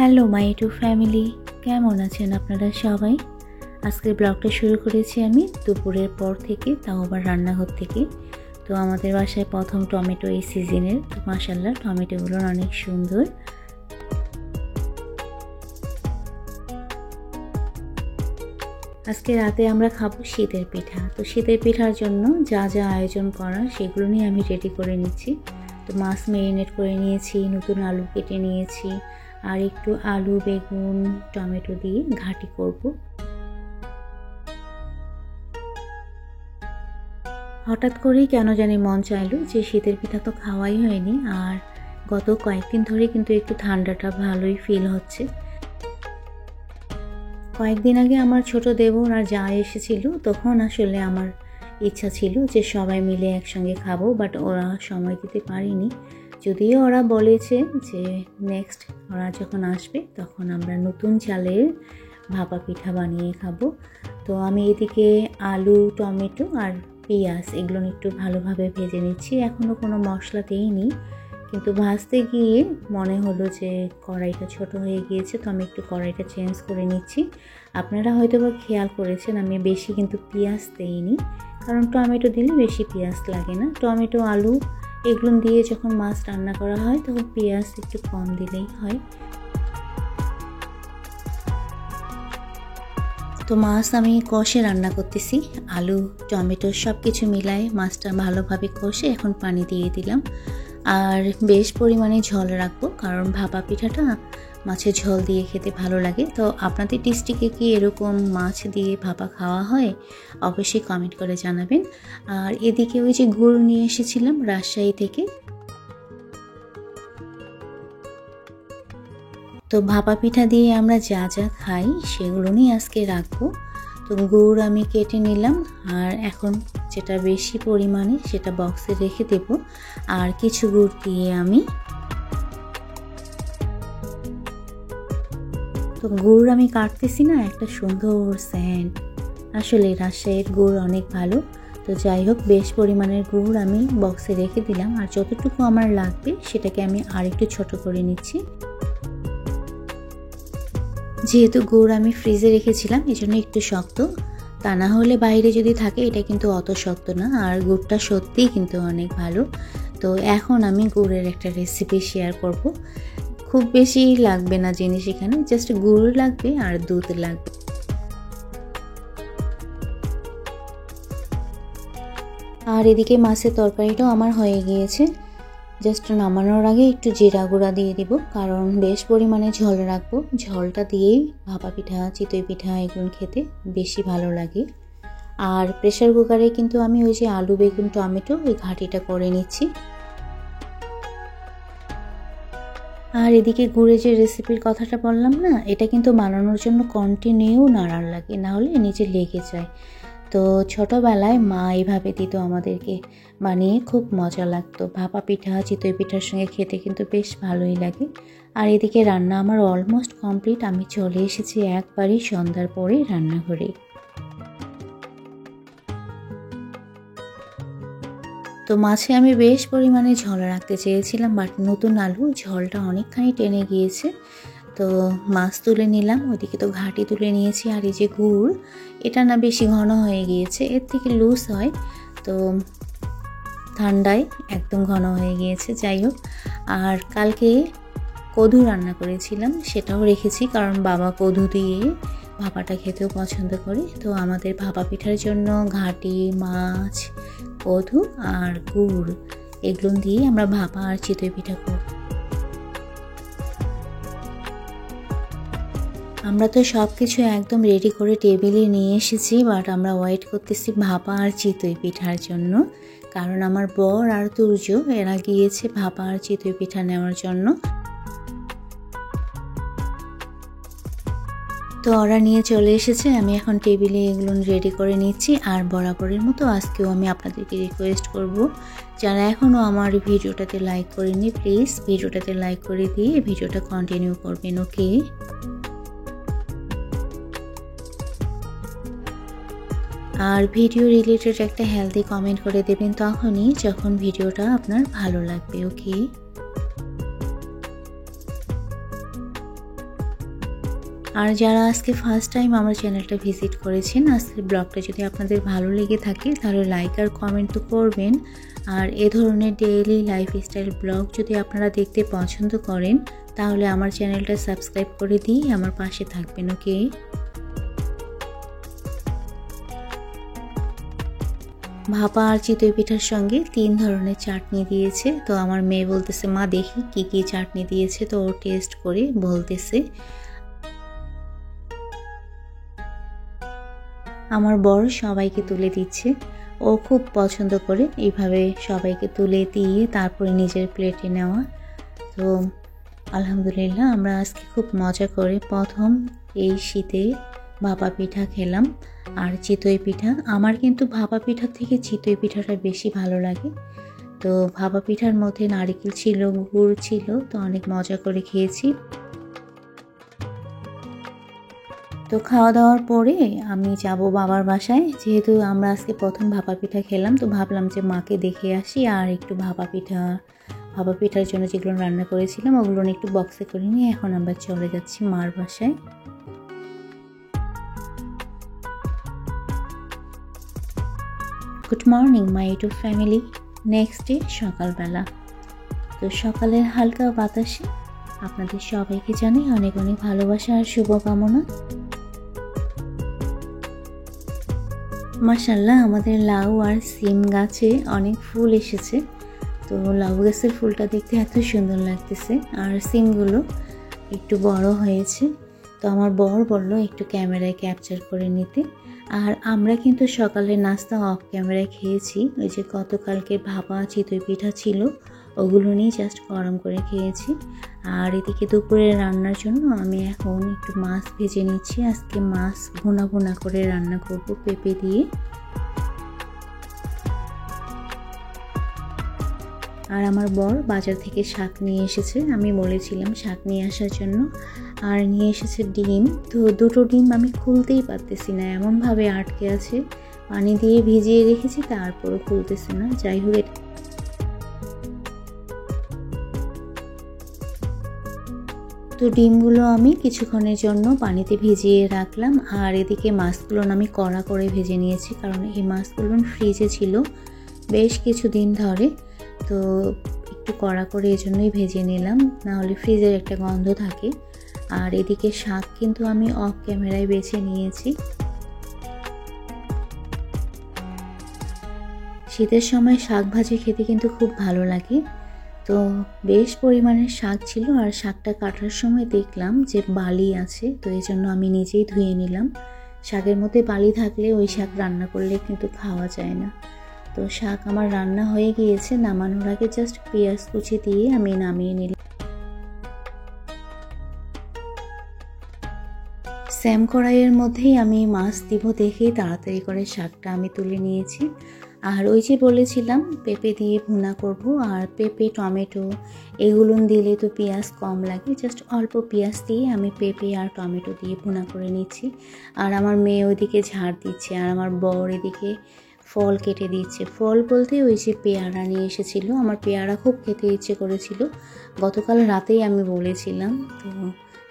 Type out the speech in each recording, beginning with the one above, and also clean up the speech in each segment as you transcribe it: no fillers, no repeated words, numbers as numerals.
Hello my two family, কেমন আছেন আপনারা সবাই? আজকের ব্লগটা শুরু করেছি আমি দুপুরের পর থেকে, তাও আবার রান্নাঘর থেকে। তো আমাদের বাসায় প্রথম টমেটো এই সিজনের। তো মাশাআল্লাহ টমেটোগুলো অনেক সুন্দর। আজকে রাতে আমরা খাবো শীতের পিঠা। তো শীতের পিঠার জন্য যা যা আয়োজন করা সেগুলো নিয়ে আমি রেডি করে নিচ্ছি। তো মাছ ম্যারিনেট করে নিয়েছি, নতুন আলু কেটে নিয়েছি, আর একটু আলু বেগুন টমেটো দিয়ে ঘাঁটি করব। হঠাৎ করেই কেন জানি মন চাইলো যে শীতের পিঠা তো খাওয়াই হয়নি, আর গত কয়েকদিন ধরে কিন্তু একটু ঠান্ডাটা ভালোই ফিল হচ্ছে। কয়েকদিন আগে আমার ছোট দেবর আর যা এসেছিল, তখন আসলে আমার ইচ্ছা ছিল যে সবাই মিলে একসঙ্গে খাবো, বাট ওরা সময় দিতে পারিনি। যদিও ওরা বলেছে যে নেক্সট ওরা যখন আসবে তখন আমরা নতুন চালের ভাপা পিঠা বানিয়ে খাবো। তো আমি এদিকে আলু টমেটো আর পেঁয়াজ এগুলো একটু ভালোভাবে ভেজে নিচ্ছি। এখনও কোনো মশলা দিইনি, কিন্তু ভাজতে গিয়ে মনে হলো যে কড়াইটা ছোট হয়ে গিয়েছে, তো আমি একটু কড়াইটা চেঞ্জ করে নিচ্ছি। আপনারা হয়তো বা খেয়াল করেছেন আমি বেশি কিন্তু পেঁয়াজ দিইনি, কারণ টমেটো দিলে বেশি পেঁয়াজ লাগে না। টমেটো আলু এগুলো দিয়ে যখন মাছ রান্না করা হয় তখন পেঁয়াজ একটু কম দিলেই হয়। তো মাছ আমি কষে রান্না করতেছি, আলু টমেটো সব কিছু মিলায় মাছটা ভালোভাবে কষে এখন পানি দিয়ে দিলাম। আর বেশ পরিমাণে ঝোল রাখবো, কারণ ভাপা পিঠাটা মাছের ঝোল দিয়ে খেতে ভালো লাগে। তো আপনাদের ডিস্ট্রিক্টে কি এরকম মাছ দিয়ে ভাপা খাওয়া হয়? অবশ্যই কমেন্ট করে জানাবেন। আর এদিকে ওই যে গুড় নিয়ে এসেছিলাম রাজশাহী থেকে, তো ভাপা পিঠা দিয়ে আমরা যা যা খাই সেগুলো নিয়ে আজকে রাখবো। তো গুড় আমি কেটে নিলাম, আর এখন যেটা বেশি পরিমাণে সেটা বক্সে রেখে দেব। আর কিছু গুড় দিয়ে তো গুড় আমি কাটতেছি না, একটা সুন্দর সেন্ট। আসলে রাজশাহীর গুড় অনেক ভালো। তো যাই হোক, বেশ পরিমাণের গুড় আমি বক্সে রেখে দিলাম, আর যতটুকু আমার লাগবে সেটাকে আমি আরেকটু ছোট করে নিচ্ছি। যেহেতু গুড় আমি ফ্রিজে রেখেছিলাম এজন্য একটু শক্ত, তা না হলে বাইরে যদি থাকে এটা কিন্তু অত শক্ত না। আর গুড়টা সত্যিই কিন্তু অনেক ভালো। তো এখন আমি গুড়ের একটা রেসিপি শেয়ার করব। খুব বেশি লাগবে না জিনিস, এখানে জাস্ট গুড় লাগবে আর দুধ লাগবে। আর এদিকে মাছের তরকারিটাও আমার হয়ে গিয়েছে। জাস্ট নামানোর আগে একটু জিরা গুঁড়া দিয়ে দিব, কারণ বেশ পরিমাণে ঝোল রাখবো। ঝোলটা দিয়েই ভাপা পিঠা চিতই পিঠা এগুলো খেতে বেশি ভালো লাগে। আর প্রেসার কুকারে কিন্তু আমি ওই যে আলু বেগুন টমেটো ওই ঘাঁটিটা করে নিচ্ছি। আর এদিকে গুড়ে যে রেসিপির কথাটা বললাম না, এটা কিন্তু বানানোর জন্য কন্টিনিউ নাড়ার লাগে, না হলে নিচে লেগে যায়। তো ছোটোবেলায় মা এইভাবে দিত আমাদেরকে, বানিয়ে খুব মজা লাগতো। ভাপা পিঠা চিতই পিঠার সঙ্গে খেতে কিন্তু বেশ ভালোই লাগে। আর এদিকে রান্না আমার অলমোস্ট কমপ্লিট। আমি চলে এসেছি একবারই সন্ধ্যার পরে রান্নাঘরে। তো মাছে আমি বেশ পরিমাণে ঝোল রাখতে চেয়েছিলাম, বাট নতুন আলু ঝোলটা অনেকখানি টেনে গিয়েছে। তো মাছ তুলে নিলাম, ওইদিকে তো ঘাঁটি তুলে নিয়েছি। আর এই যে গুড়, এটা না বেশি ঘন হয়ে গিয়েছে, এর থেকে লুজ হয়, তো ঠান্ডায় একদম ঘন হয়ে গিয়েছে। যাই হোক, আর কালকে কদু রান্না করেছিলাম, সেটাও রেখেছি, কারণ বাবা কদু দিয়ে ভাপাটা খেতেও পছন্দ করে। তো আমাদের ভাপা পিঠার জন্য ঘাঁটি মাছ কদু আর গুড় এগুলো দিয়ে আমরা ভাপা আর চিতই পিঠা করব। আমরা তো সব কিছু একদম রেডি করে টেবিলে নিয়ে এসেছি, বাট আমরা ওয়েট করতেছি ভাপা আর চিতই পিঠার জন্য, কারণ আমার বর আর তুর্য এরা গিয়েছে ভাপা আর চিতই পিঠা নেওয়ার জন্য। তো ওরা নিয়ে চলে এসেছে, আমি এখন টেবিলে এগুলো রেডি করে নিচ্ছি। আর বরাবরের মতো আজকেও আমি আপনাদেরকে রিকোয়েস্ট করব, যারা এখনও আমার ভিডিওটাতে লাইক করেনি প্লিজ ভিডিওটাতে লাইক করে দিয়ে ভিডিওটা কন্টিনিউ করবেন, ওকে? আর ভিডিও রিলেটেড একটা হেলদি কমেন্ট করে দেবেন তখনই যখন ভিডিওটা আপনার ভালো লাগবে, ওকে? আর যারা আজকে ফার্স্ট টাইম আমার চ্যানেলটা ভিজিট করেছেন, আজকের ব্লগটা যদি আপনাদের ভালো লেগে থাকে তাহলে লাইক আর কমেন্ট তো করবেন। আর এ ধরনের ডেইলি লাইফস্টাইল ব্লগ যদি আপনারা দেখতে পছন্দ করেন তাহলে আমার চ্যানেলটা সাবস্ক্রাইব করে দিয়ে আমার পাশে থাকবেন। ওকে, ভাপা আর চিতই পিঠার সঙ্গে 3 ধরনের চাটনি দিয়েছে। তো আমার মেয়ে বলতেছে, মা দেখি কি কি চাটনি দিয়েছে। তো ও টেস্ট করে বলতেছে। আমার বর সবাইকে তুলে দিচ্ছে, ও খুব পছন্দ করে এইভাবে সবাইকে তুলে দিয়ে তারপরে নিজের প্লেটে নেওয়া। তো আলহামদুলিল্লাহ আমরা আজকে খুব মজা করে প্রথম এই শীতে ভাপা পিঠা খেলাম আর চিতই পিঠা। আমার কিন্তু ভাপা পিঠার থেকে চিতই পিঠাটা বেশি ভালো লাগে। তো ভাপা পিঠার মধ্যে নারকেল ছিল, গুড় ছিল, তো অনেক মজা করে খেয়েছি। তো খাওয়া দাওয়ার পরে আমি যাব বাবার বাসায়, যেহেতু আমরা আজকে প্রথম ভাপা পিঠা খেলাম। তো ভাবলাম যে মাকে দেখে আসি আর একটু ভাপা পিঠার জন্য যেগুলো রান্না করেছিলাম ওগুলো একটু বক্সে করে নিয়ে এখন আমরা চলে যাচ্ছি মার বাসায়। Good morning my YouTube family. Next day সকালবেলা। তো সকালের হালকা বাতাসে আপনাদের সবাইকে জানাই অনেক অনেক ভালোবাসা আর শুভকামনা। মাশাআল্লাহ আমাদের লাউ আর সিম গাছে অনেক ফুল এসেছে। তো লাউ গাছের ফুলটা দেখতে এত সুন্দর লাগতেছে আর সিমগুলো একটু বড় হয়েছে। তো আমার বর বলল একটু ক্যামেরায় ক্যাপচার করে নিতে। আর আমরা কিন্তু সকালে নাস্তা অফ ক্যামেরায় খেয়েছি। ওই যে গতকালকে ভাপা চিতই পিঠা ছিল ওগুলো নিয়ে জাস্ট গরম করে খেয়েছি। আর এদিকে দুপুরে রান্নার জন্য আমি এখন একটু মাছ ভেজে নিচ্ছি। আজকে মাছ ভুনা ভুনা করে রান্না করব পেঁপে দিয়ে। আর আমার বর বাজার থেকে শাক নিয়ে এসেছে, আমি বলেছিলাম শাক নিয়ে আসার জন্য। আর নিয়ে এসেছে ডিম। তো দুটো ডিম আমি খুলতেই পারতেছি না, এমনভাবে আটকে আছে। পানি দিয়ে ভিজিয়ে রেখেছি তারপরও খুলতেছে না। যাই হোক, তো ডিমগুলো আমি কিছুক্ষণের জন্য পানিতে ভিজিয়ে রাখলাম। আর এদিকে মাছগুলো আমি কড়া করে ভেজে নিয়েছি, কারণ এই মাছগুলো ফ্রিজে ছিল বেশ কিছুদিন ধরে। তো একটু কড়া করে এজন্যই ভেজে নিলাম, নাহলে ফ্রিজের একটা গন্ধ থাকে। আর এদিকে শাক কিন্তু আমি অফ ক্যামেরায় বেছে নিয়েছি। শীতের সময় শাক ভাজি খেতে কিন্তু খুব ভালো লাগে। তো বেশ পরিমাণের শাক ছিল আর শাকটা কাটার সময় দেখলাম যে বালি আছে, তো এই জন্য আমি নিজেই ধুয়ে নিলাম। শাকের মধ্যে বালি থাকলে ওই শাক রান্না করলে কিন্তু খাওয়া যায় না। তো শাক আমার রান্না হয়ে গিয়েছে, নামানোর আগে জাস্ট পেঁয়াজ কুচি দিয়ে আমি নামিয়ে নিলাম। স্যাম কড়াইয়ের মধ্যেই আমি মাছ দিব দেখেই তাড়াতাড়ি করে শাকটা আমি তুলে নিয়েছি। আর ওই যে বলেছিলাম পেঁপে দিয়ে ভুনা করব, আর পেঁপে টমেটো এগুলো দিলে তো পেঁয়াজ কম লাগে, জাস্ট অল্প পেঁয়াজ দিয়ে আমি পেঁপে আর টমেটো দিয়ে ভুনা করে নিচ্ছি। আর আমার মেয়ে ওইদিকে ঝাড় দিচ্ছে আর আমার বর এদিকে ফল কেটে দিচ্ছে। ফল বলতে ওই যে পেয়ারা নিয়ে এসেছিল, আমার পেয়ারা খুব খেতে ইচ্ছে করেছিল। গতকাল রাতেই আমি বলেছিলাম, তো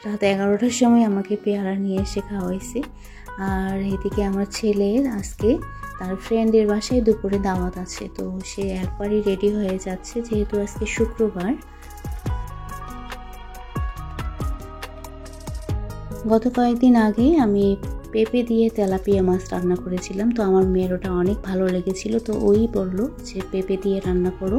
রাত 11টার সময় আমাকে পেয়ারা নিয়ে এসে খাওয়াইছে। আর এদিকে আমার ছেলের আজকে তার ফ্রেন্ডের বাসায় দুপুরে দাওয়াত আছে, তো সে একবারই রেডি হয়ে যাচ্ছে যেহেতু আজকে শুক্রবার। গত কয়েকদিন আগে আমি পেঁপে দিয়ে তেলাপিয়া মাছ রান্না করেছিলাম, তো আমার মেয়ের ওটা অনেক ভালো লেগেছিল। তো ওই বললো যে পেঁপে দিয়ে রান্না করো।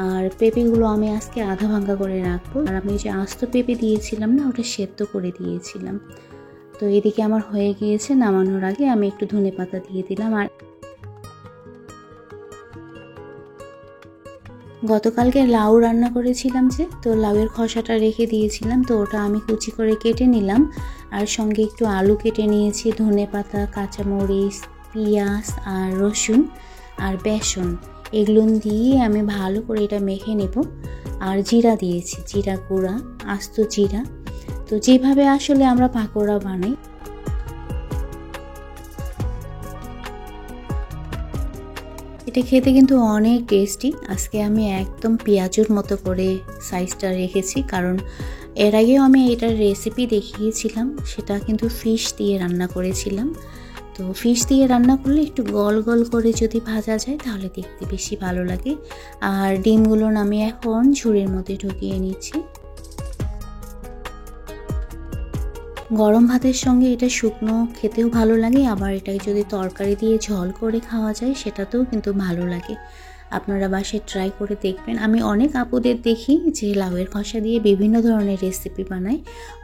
আর পেঁপেগুলো আমি আজকে আধা ভাঙ্গা করে রাখবো। আর আমি যে আস্ত পেঁপে দিয়েছিলাম না, ওটা সেদ্ধ করে দিয়েছিলাম। তো এদিকে আমার হয়ে গিয়েছে, নামানোর আগে আমি একটু ধনেপাতা দিয়ে দিলাম। আর গতকালকে লাউ রান্না করেছিলাম যে, তো লাউয়ের খোসাটা রেখে দিয়েছিলাম, তো ওটা আমি কুচি করে কেটে নিলাম। আর সঙ্গে একটু আলু কেটে নিয়েছি, ধনেপাতা, কাঁচামরিচ, পেঁয়াজ আর রসুন আর বেসন এগুলো দিয়ে আমি ভালো করে এটা মেখে নেব। আর জিরা দিয়েছি, জিরা গুঁড়া, আস্ত জিরা। তো যেভাবে আসলে আমরা পাকোড়া বানাই, এটা খেতে কিন্তু অনেক টেস্টি। আজকে আমি একদম পেঁয়াজুর মতো করে সাইজটা রেখেছি, কারণ এর আগেও আমি এটার রেসিপি দেখিয়েছিলাম, সেটা কিন্তু ফিশ দিয়ে রান্না করেছিলাম। তো ফিশ দিয়ে রান্না করলে একটু গল গল করে যদি ভাজা যায় তাহলে দেখতে বেশি ভালো লাগে। আর ডিমগুলো আমি এখন ঝুড়ির মধ্যে ঢুকিয়ে নিচ্ছি। গরম ভাতের সঙ্গে এটা শুকনো খেতেও ভালো লাগে, আবার এটাকে যদি তরকারি দিয়ে ঝোল করে খাওয়া যায় সেটাতেও কিন্তু ভালো লাগে। আপনারা বাসায় ট্রাই করে দেখবেন। আমি অনেক আপুদের দেখি যে লাউয়ের খসা দিয়ে বিভিন্ন ধরনের রেসিপি বানায়,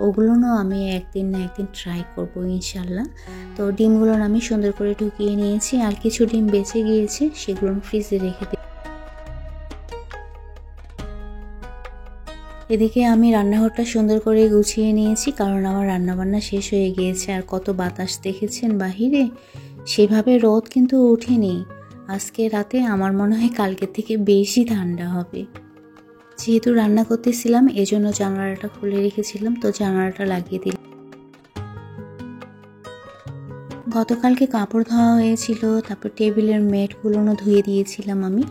ওগুলোও আমি একদিন না একদিন ট্রাই করব ইনশাল্লাহ। তো ডিমগুলো আমি সুন্দর করে ঢুকিয়ে নিয়েছি, আর কিছু ডিম বেঁচে গিয়েছে সেগুলো ফ্রিজে রেখে দিই। এদিকে আমি রান্নাঘরটা সুন্দর করে গুছিয়ে নিয়েছি, কারণ আমার রান্নাবান্না শেষ হয়ে গিয়েছে। আর কত বাতাস দেখেছেন বাহিরে, সেভাবে রোদ কিন্তু ওঠেনি আজকে রাতে। আমার মনে হয় কালকের থেকে বেশি ঠান্ডা হবে। যেহেতু রান্না করতেছিলাম এজন্য জানালাটা খুলে রেখেছিলাম, তো জানালাটা লাগিয়ে দিলাম। গতকালকে কাপড় ধোয়া হয়েছিল, তারপর টেবিলের ম্যাটগুলোও ধুয়ে দিয়েছিলাম আমি।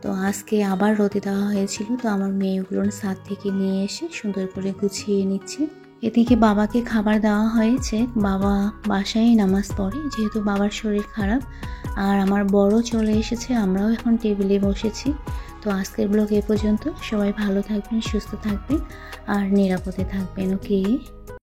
তো আজকে আবার রোদে দেওয়া হয়েছিল, তো আমার মেয়েগুলো ছাদ থেকে নিয়ে এসে সুন্দর করে গুছিয়ে নিচ্ছি। এদিকে বাবাকে খাবার দেওয়া হয়েছে, বাবা বাসায় নামাজ পড়ে যেহেতু বাবার শরীর খারাপ। আর আমার বড় চলে এসেছে, আমরাও এখন টেবিলে বসেছি। তো আজকের ব্লগ এ পর্যন্ত। সবাই ভালো থাকবেন, সুস্থ থাকবেন আর নিরাপদে থাকবেন। ওকে।